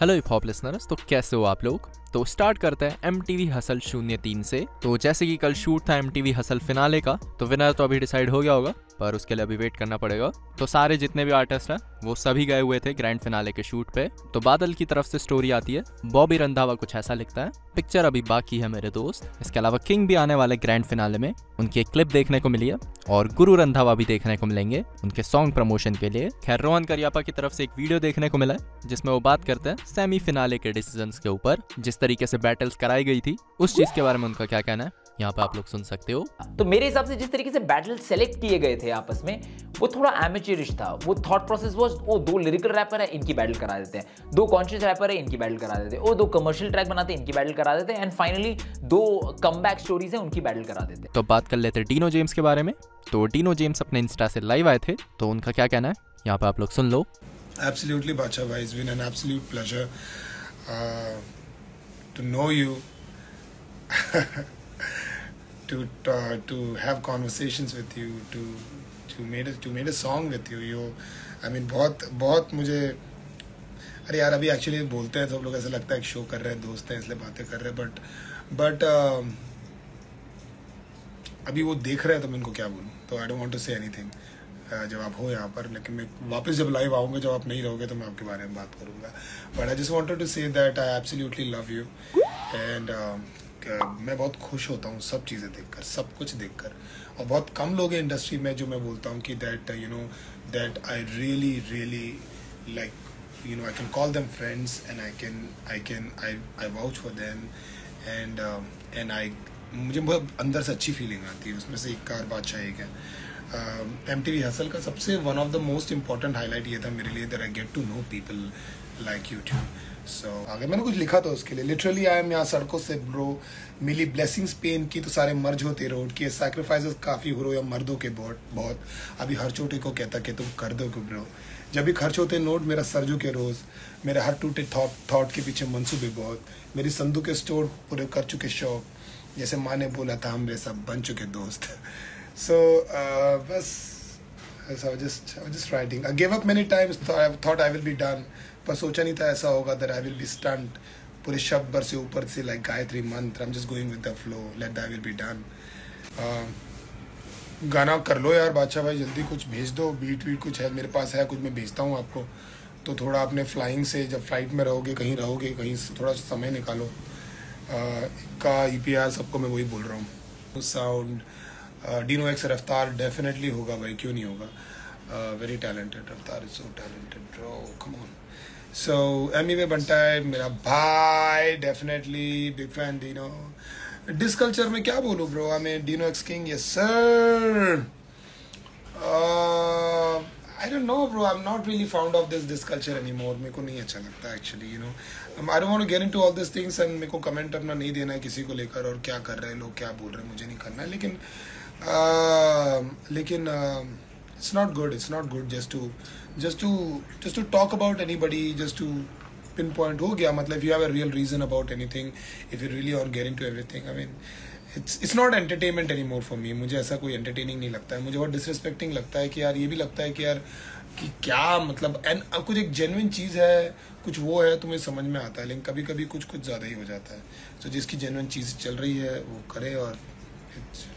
Hello hip hop listeners, तो कैसे हो आप लोग। तो स्टार्ट करते हैं MTV हसल 03 से। तो जैसे कि कल शूट था MTV हसल फिनाले का, तो विनर तो अभी डिसाइड हो गया होगा, पर उसके लिए अभी वेट करना पड़ेगा। तो सारे जितने भी आर्टिस्ट हैं वो सभी गए हुए थे ग्रैंड फिनाले के शूट पे। तो बादल की तरफ से स्टोरी आती है, बॉबी रंधावा कुछ ऐसा लिखता है, पिक्चर अभी बाकी है मेरे दोस्त। इसके अलावा किंग भी आने वाले ग्रैंड फिनाले में, उनकी एक क्लिप देखने को मिली है, और गुरु रंधावा भी देखने को मिलेंगे उनके सॉन्ग प्रमोशन के लिए। खैर रोहन करियापा की तरफ से एक वीडियो देखने को मिला है जिसमें वो बात करते हैं सेमी फिनाले के डिसीजंस के ऊपर, जिस तरीके से बैटल्स कराई गई थी उस चीज के बारे में उनका क्या कहना है, यहाँ पे आप लोग सुन सकते हो। तो मेरे हिसाब से जिस तरीके से बैटल सेलेक्ट किए गए थे आपस में, वो थोड़ा एमेचरिश था। वो थॉट प्रोसेस वो दो लिरिकल रैपर है, इनकी बैटल करा देते हैं, दो कॉन्शियस रैपर है, इनकी बैटल करा देते हैं, और दो कमर्शियल ट्रैक बनाते हैं, इनकी बैटल करा देते हैं, एंड फाइनली दो कमबैक स्टोरीज हैं, उनकी बैटल करा देते हैं। तो बात कर लेते हैं डीनो जेम्स के बारे में। तो डीनो जेम्स अपने इंस्टा से लाइव आए थे, तो उनका क्या कहना है यहाँ पे आप लोग सुन लो। Absolutely, Bacha bhai, it's been an absolute pleasure to know you, to have conversations with you, to made a song with you. I mean, बहुत मुझे, अरे यार अभी एक्चुअली बोलते हैं सब लोग ऐसा लगता है कि शो कर रहे हैं, दोस्त हैं इसलिए बातें कर रहे हैं, बट अभी वो देख रहे हैं तो मैं इनको क्या बोलूँ। तो I don't want to say anything जब आप हो यहाँ पर, लेकिन मैं वापस जब लाइव आऊँगा, जब आप नहीं रहोगे तो मैं आपके बारे में बात करूँगा। But I just wanted to say that I absolutely love you, and मैं बहुत खुश होता हूँ सब चीज़ें देखकर, सब कुछ देखकर। और बहुत कम लोग हैं इंडस्ट्री में जो मैं बोलता हूँ कि that you know that I really like, you know, I can call them friends, and I vouch for them, and मुझे बहुत अंदर से अच्छी फीलिंग आती है। उसमें से एक कार बादशाह एक है। MTV हसल का सबसे one of the most important highlight ये था मेरे लिए, that I get to know people like you too. So आगे मैंने कुछ लिखा था उसके लिए, लिटरली आई एम यहाँ सड़कों से ब्रो, मिली ब्लेसिंग्स पेन की तो सारे मर्ज होते रोड के, सैक्रिफाइसेस काफ़ी हो रहे मर्दों के बहुत, अभी हर छोटे को कहता कि तुम कर दो क्यों ब्रो, जब भी खर्च होते नोट मेरा सरजू के रोज़, मेरे हर टूटे थॉट के पीछे मंसूबे बहुत, मेरी संदू के स्टोर पूरे कर चुके शौक, जैसे माँ ने बोला था हमरे सब बन चुके दोस्त। सो बस I was just writing. I gave up many times, thought I will be done, पर सोचा नहीं था ऐसा होगा, that I will be stunned, पूरे शब्द भर से ऊपर से like गायत्री मंत्र, I'm just going with the flow, let I will be done। गाना कर लो यार बादशाह भाई, जल्दी कुछ भेज दो, बीट कुछ है मेरे पास, है कुछ मैं भेजता हूँ आपको। तो थोड़ा अपने फ्लाइंग से, जब फ्लाइट में रहोगे कहीं थोड़ा समय निकालो। का EPR सबको मैं वही बोल रहा हूँ। Sound Dino x Raftaar definitely होगा भाई, क्यों नहीं होगा। Very talented, Raftaar is so talented bro, come on. So एमी में बनता है मेरा भाई, definitely big fan Dino. Diss culture में क्या बोलूँ bro, I mean Dino x King, yes sir. I don't know bro, I'm not really fond of this culture anymore, मेरे को नहीं अच्छा लगता actually, you know, I don't want to get into all these things, and मेरे को comment अपना नहीं देना है किसी को लेकर, और क्या कर रहे हैं लोग, क्या बोल रहे हैं मुझे नहीं करना है, लेकिन it's not good just to talk about anybody, just to pinpoint हो गया, मतलब if you have a real reason about anything, if you really are getting to everything, I mean it's not entertainment anymore for me। मुझे ऐसा कोई entertaining नहीं लगता है, मुझे बहुत disrespecting लगता है कि यार, ये भी लगता है कि यार कि क्या मतलब, एंड कुछ एक जेन्युइन चीज़ है, कुछ वो है तो मुझे समझ में आता है, लेकिन कभी कभी कुछ ज़्यादा ही हो जाता है। तो जिसकी जेन्युइन चीज़ चल रही है वो करे, और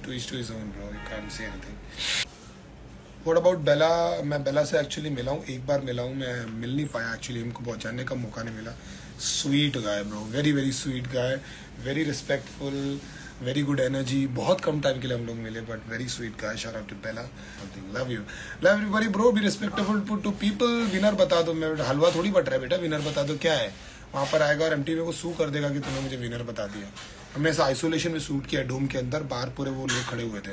to his own bro, you can't say anything। What about बेला? मैं बेला से एक्चुअली मिला हूँ, एक बार मिला हूँ, मैं मिल नहीं पाया एक्चुअली, हमको पहुँचाने का मौका नहीं मिला। Sweet guy bro, very sweet guy, very respectful, very good energy. बहुत कम टाइम के लिए हम लोग मिले, but very sweet guy. Shout out to Bella, love everybody bro, be respectful to people. Winner बता दो, मैं हलवा थोड़ी बट रहा है बेटा, विनर बता दो क्या है। वहाँ पर आएगा और MTV को सू कर देगा कि तुमने मुझे विनर बता दिया। हमने ऐसा आइसोलेशन में शूट किया, डोम के अंदर, बाहर पूरे वो लोग खड़े हुए थे,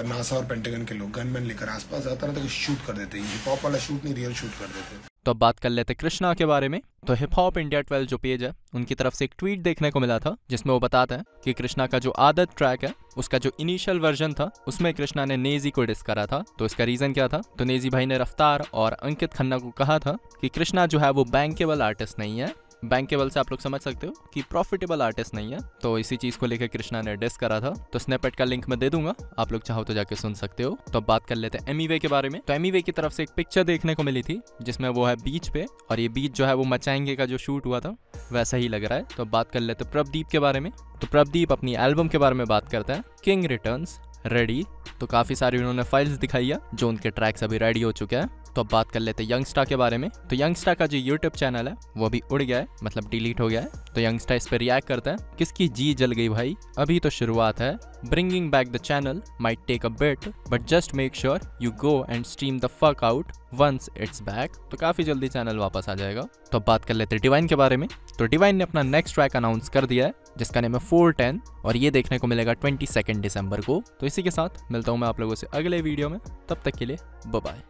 नासा और पेंटागन के लोग, गनमैन लेकर आसपास आता ना तो शूट कर देते, हिप हॉप वाला शूट नहीं, रियल शूट कर देते। तो अब बात कर लेते कृष्णा के बारे में। तो हिप हॉप इंडिया 12 जो पेज है, उनकी तरफ से एक ट्वीट देखने को मिला था जिसमें वो बताते हैं कि कृष्णा का जो आदत ट्रैक है, उसका जो इनिशियल वर्जन था उसमें कृष्णा ने नेजी को डिस करा था। तो इसका रीजन क्या था, तो नेजी भाई ने रफ्तार और अंकित खन्ना को कहा था कि कृष्णा जो है वो बैंकेबल आर्टिस्ट नहीं है, बैंक के बल से आप लोग समझ सकते हो कि प्रॉफिटेबल आर्टिस्ट नहीं है। तो इसी चीज को लेकर कृष्णा ने डिस करा था। तो स्नैपेट का लिंक मैं दे दूंगा, आप लोग चाहो तो जाके सुन सकते हो। तो अब बात कर लेते हैं एमीवे के बारे में। तो एमीवे की तरफ से एक पिक्चर देखने को मिली थी जिसमें वो है बीच पे, और ये बीच जो है वो मचाएंगे का जो शूट हुआ था वैसा ही लग रहा है। तो अब बात कर लेते हैं प्रभदीप के बारे में। तो प्रभदीप अपनी एल्बम के बारे में बात करता है, किंग रिटर्न्स रेडी। तो काफी सारी उन्होंने फाइल्स दिखाई है जो उनके ट्रैक्स अभी रेडी हो चुके हैं। तो अब बात कर लेते हैं यंगस्टा के बारे में। तो यंगस्टा का जो यूट्यूब चैनल है वो अभी उड़ गया है, मतलब डिलीट हो गया है। तो यंगस्टा इस पर रिएक्ट करता है, किसकी जी जल गई भाई, अभी तो शुरुआत है। Bringing back the channel might take a bit but just make sure you go and stream the fuck out once it's back. तो काफी जल्दी चैनल वापस आ जाएगा। तो अब बात कर लेते हैं डिवाइन के बारे में। तो डिवाइन ने अपना नेक्स्ट ट्रैक अनाउंस कर दिया है जिसका नेम है 410, और ये देखने को मिलेगा 22 दिसंबर को। तो इसी के साथ मिलता हूँ मैं आप लोगों से अगले वीडियो में, तब तक के लिए बाय बाय।